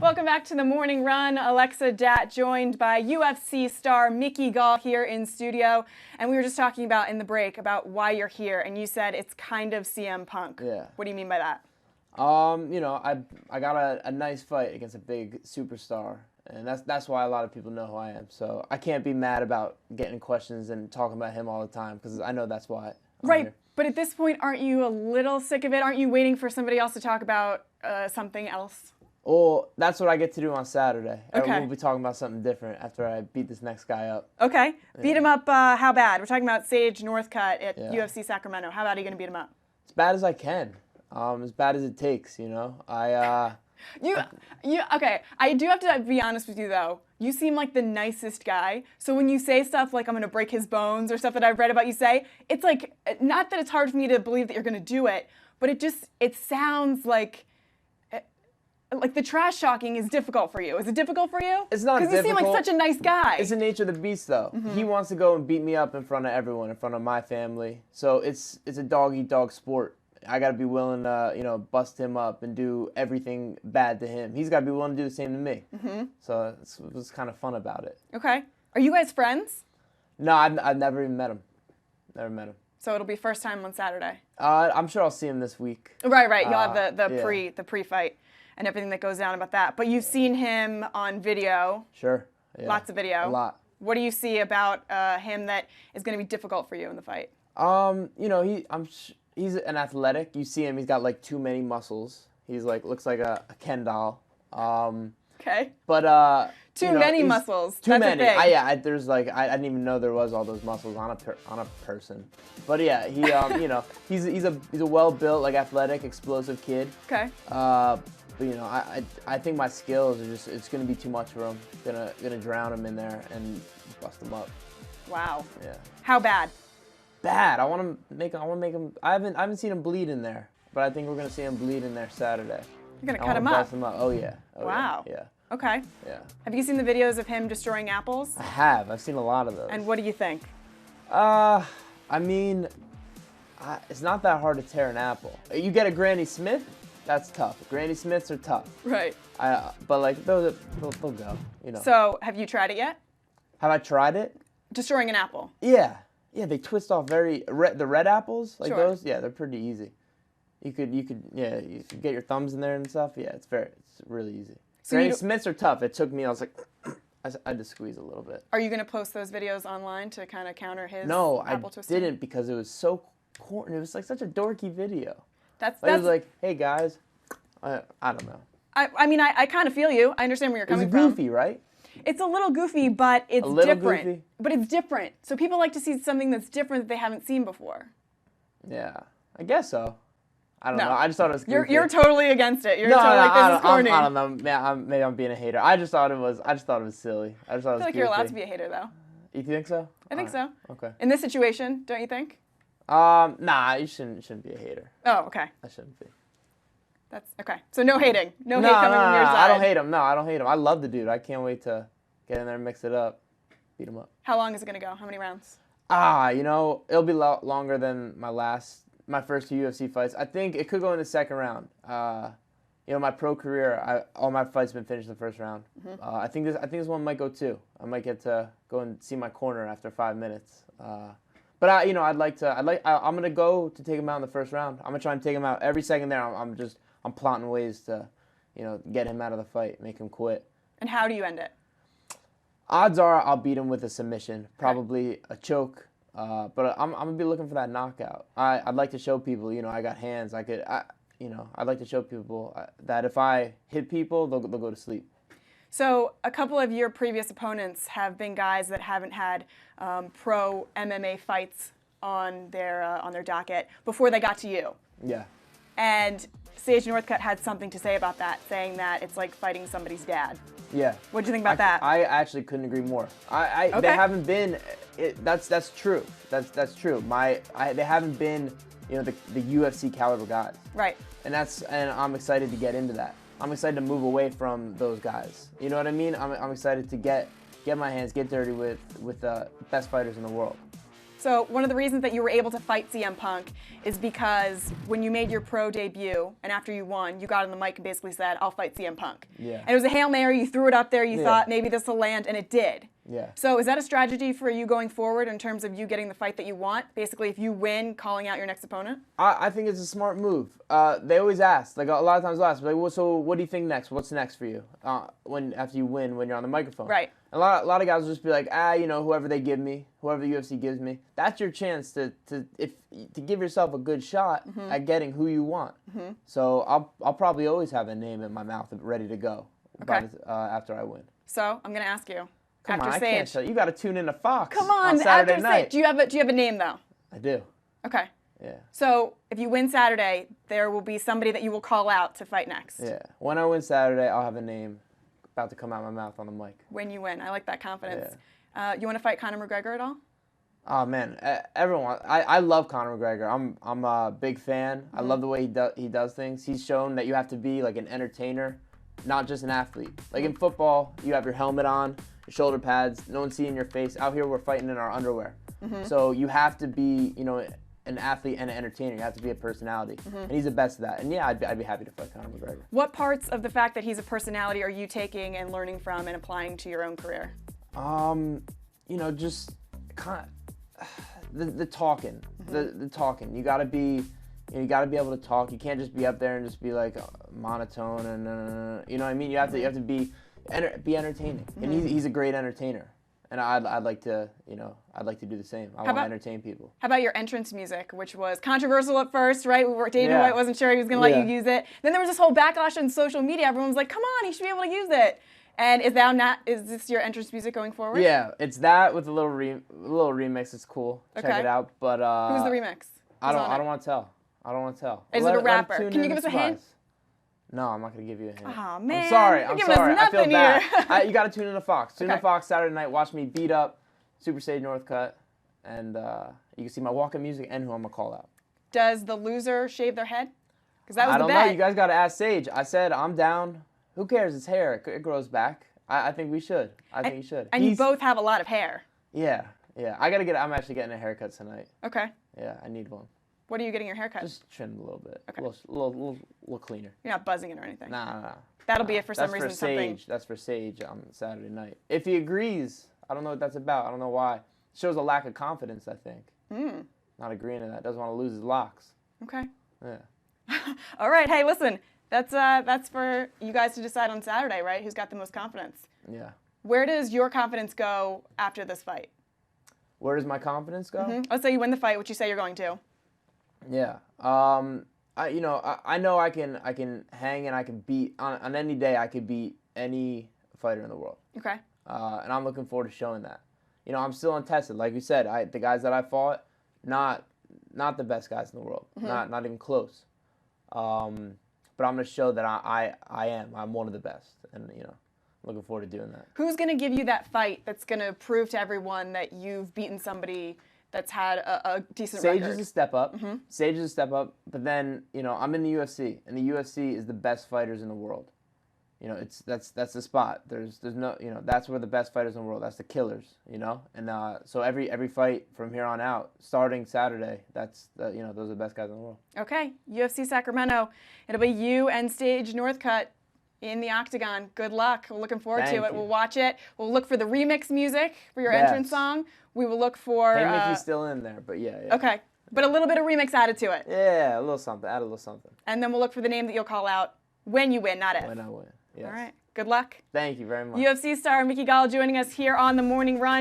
Welcome back to the Morning Run. Alexa Dat joined by UFC star Mickey Gall here in studio. And we were just talking about in the break about why you're here. And you said it's kind of CM Punk. Yeah. What do you mean by that? You know, I got a nice fight against a big superstar. And that's why a lot of people know who I am. So I can't be mad about getting questions and talking about him all the time because I know that's why I'm right. here. But at this point, aren't you a little sick of it? Aren't you waiting for somebody else to talk about something else? Well, that's what I get to do on Saturday. Okay. We'll be talking about something different after I beat this next guy up. Okay. Yeah. Beat him up how bad? We're talking about Sage Northcutt at UFC Sacramento. How bad are you going to beat him up? As bad as I can. As bad as it takes, you know. Okay, I do have to be honest with you, though. You seem like the nicest guy. So when you say stuff like, I'm going to break his bones or stuff that I've read about you say, it's like, not that it's hard for me to believe that you're going to do it, but it sounds like the trash talking is difficult for you. Is it difficult for you? It's not difficult. Because you seem like such a nice guy. It's the nature of the beast, though. Mm-hmm. He wants to go and beat me up in front of everyone, in front of my family. So it's a dog-eat-dog sport. I got to be willing to, you know, bust him up and do everything bad to him. He's got to be willing to do the same to me. Mm-hmm. So it was kind of fun about it. Okay. Are you guys friends? No, I've never even met him. Never met him. So it'll be first time on Saturday? I'm sure I'll see him this week. Right. You'll have the pre-fight and everything that goes down about that. But you've seen him on video. Sure. Yeah. Lots of video. A lot. What do you see about him that is going to be difficult for you in the fight? You know, he's an athletic. You see him, he's got like too many muscles. He's like, looks like a Ken doll. Okay. But too many muscles. Too many. That's a thing. There's like I didn't even know there was all those muscles on a person. But yeah, he you know, he's a well-built, like athletic, explosive kid. Okay. But you know, I think my skills are just, it's gonna be too much for him. Gonna drown him in there and bust him up. Wow. Yeah. How bad? Bad. I want to make him. I haven't seen him bleed in there, but I think we're gonna see him bleed in there Saturday. You're gonna cut him up. Bust him up. Oh yeah. Oh, wow. Yeah. Okay. Yeah. Have you seen the videos of him destroying apples? I have. I've seen a lot of those. And what do you think? I mean, it's not that hard to tear an apple. You get a Granny Smith, that's tough. Granny Smiths are tough. Right. But like they'll go. You know. So have you tried it yet? Have I tried it? Destroying an apple. Yeah. Yeah, they twist off the red apples, like sure. those. Yeah, they're pretty easy. You could get your thumbs in there and stuff. Yeah, it's really easy. So Granny Smiths are tough. It took me. I was like, I had to squeeze a little bit. Are you gonna post those videos online to kind of counter his apple twisting? No, I didn't because it was so corny. It was like such a dorky video. It was like, hey guys, I don't know. I mean, I kind of feel you. I understand where you're coming from. It's goofy, right? It's a little goofy, but it's different. Goofy. But it's different. So people like to see something that's different that they haven't seen before. Yeah, I guess so. I don't know. I just thought it was goofy. You're totally against it. You're totally like, this is corny. I don't know. Maybe I'm being a hater. I just thought it was silly. I just thought it was I feel like goofy. you're allowed to be a hater, though. You think so? I think so. Okay. In this situation, don't you think? Nah, you shouldn't be a hater. Oh, okay. I shouldn't be. That's okay. So no hating. No hate coming from your side. I don't hate him. No, I don't hate him. I love the dude. I can't wait to get in there and mix it up. Beat him up. How long is it going to go? How many rounds? You know, it'll be longer than my first two UFC fights. I think it could go in the second round. You know, my pro career, all my fights have been finished in the first round. Mm-hmm. I think this one might go too. I might get to go and see my corner after 5 minutes. But you know, I'm gonna go to take him out in the first round. I'm gonna try and take him out every second there. I'm plotting ways to, you know, get him out of the fight, make him quit. And how do you end it? Odds are I'll beat him with a submission, probably a choke. But I'm gonna be looking for that knockout. I'd like to show people, you know, I got hands. I'd like to show people that if I hit people, they'll go to sleep. So a couple of your previous opponents have been guys that haven't had pro MMA fights on their docket before they got to you. Yeah. And Sage Northcutt had something to say about that, saying that it's like fighting somebody's dad. Yeah. What do you think about that? I actually couldn't agree more. Okay. They haven't been. That's true. That's true. They haven't been, you know, the UFC caliber guys. Right. And I'm excited to get into that. I'm excited to move away from those guys. You know what I mean? I'm excited to get my hands, get dirty with the best fighters in the world. So one of the reasons that you were able to fight CM Punk is because when you made your pro debut and after you won, you got on the mic and basically said, "I'll fight CM Punk." Yeah. And it was a Hail Mary. You threw it up there. You thought maybe this will land, and it did. Yeah. So is that a strategy for you going forward in terms of you getting the fight that you want? Basically, if you win, calling out your next opponent? I think it's a smart move. They always ask, like a lot of times they'll ask, like, well, so what do you think next? What's next for you? After you win, when you're on the microphone. Right. And a lot of guys will just be like, whoever they give me, whoever the UFC gives me. That's your chance to give yourself a good shot at getting who you want. So I'll probably always have a name in my mouth ready to go after I win. So I'm gonna ask you. Come after on, Sage, I can't tell you. You got to tune in to Fox. Come on, Saturday after night. Sage. Do you have a name though? I do. Okay. Yeah. So if you win Saturday, there will be somebody that you will call out to fight next. Yeah. When I win Saturday, I'll have a name about to come out of my mouth on the mic. When you win, I like that confidence. Yeah. You want to fight Conor McGregor at all? Oh man, everyone. I love Conor McGregor. I'm a big fan. I love the way he does things. He's shown that you have to be like an entertainer, not just an athlete. Like in football, you have your helmet on, your shoulder pads, no one's seeing your face. Out here, we're fighting in our underwear. So you have to be, an athlete and an entertainer. You have to be a personality, and he's the best at that. And yeah, I'd be happy to fight Conor McGregor. What parts of the fact that he's a personality are you taking and learning from and applying to your own career? Just kind of the talking, the talking. You gotta be able to talk. You can't just be up there and just be like monotone and you know what I mean. You have to be entertaining, and he's a great entertainer. And I'd like to do the same. I want to entertain people. How about your entrance music, which was controversial at first, right? Dana White wasn't sure he was going to let you use it. Then there was this whole backlash on social media. Everyone was like, "Come on, he should be able to use it." And is this your entrance music going forward? Yeah, it's that with a little remix. It's cool. Okay. Check it out. But who's the remix? I don't want to tell. I don't want to tell. Is it a rapper? Can you give us a hint? No, I'm not going to give you a hint. Oh, man. I'm sorry. You're giving us I feel bad. here. You got to tune in to Fox. Tune in to Fox Saturday night. Watch me beat up Super Sage Northcutt. And you can see my walk-in music and who I'm going to call out. Does the loser shave their head? Because that was I the don't bet. know. You guys got to ask Sage. I said I'm down. Who cares? It's hair. It grows back. I think we should. I think you should. And you both have a lot of hair. Yeah. I'm actually getting a haircut tonight. Okay. Yeah, I need one. What are you getting your haircut? Just trimmed a little bit. Okay. A little cleaner. You're not buzzing it or anything. Nah. That'll be it for some reason. That's for Sage on Saturday night. If he agrees, I don't know what that's about. I don't know why. It shows a lack of confidence, I think. Not agreeing to that. Doesn't want to lose his locks. Okay. Yeah. All right. Hey, listen. That's for you guys to decide on Saturday, right? Who's got the most confidence? Yeah. Where does your confidence go after this fight? Where does my confidence go? Let's say you win the fight, which you say you're going to. Yeah. I know I can hang and I can beat on any day. I could beat any fighter in the world. Okay. And I'm looking forward to showing that. I'm still untested. Like you said, the guys that I fought, not the best guys in the world. Not even close. But I'm going to show that I'm one of the best, and looking forward to doing that. Who's going to give you that fight that's going to prove to everyone that you've beaten somebody that's had a decent record? Sage is a step up. Sage is a step up. But then, I'm in the UFC, and the UFC is the best fighters in the world. That's the spot. There's no, that's where the best fighters in the world. That's the killers, And so every fight from here on out, starting Saturday, those are the best guys in the world. Okay, UFC Sacramento. It'll be you and Sage Northcutt in the octagon. Good luck. We're looking forward to it. We'll watch it. We'll look for the remix music for your entrance song. We will look for. Hey, Mickey's still in there, but yeah. Okay, but a little bit of remix added to it. Yeah, a little something. Add a little something. And then we'll look for the name that you'll call out when you win, not if. When I win. Yes. All right. Good luck. Thank you very much. UFC star Mickey Gall joining us here on The Morning Run.